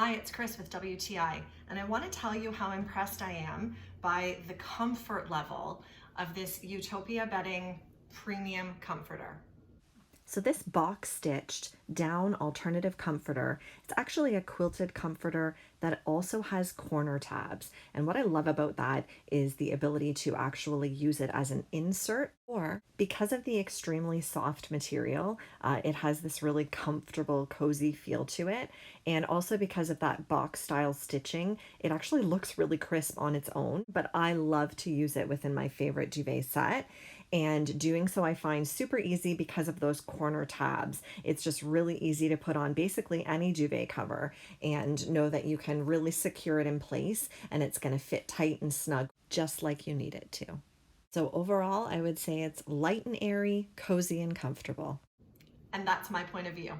Hi, it's Chris with WTI, and I want to tell you how impressed I am by the comfort level of this Utopia bedding premium comforter. So this box stitched down alternative comforter, it's actually a quilted comforter that also has corner tabs. And what I love about that is the ability to actually use it as an insert, or because of the extremely soft material, it has this really comfortable, cozy feel to it. And also because of that box style stitching, it actually looks really crisp on its own, but I love to use it within my favorite duvet set. And doing so I find super easy because of those corner tabs. It's just really easy to put on basically any duvet cover and know that you can really secure it in place and it's going to fit tight and snug just like you need it to. So overall, I would say it's light and airy, cozy and comfortable. And that's my point of view.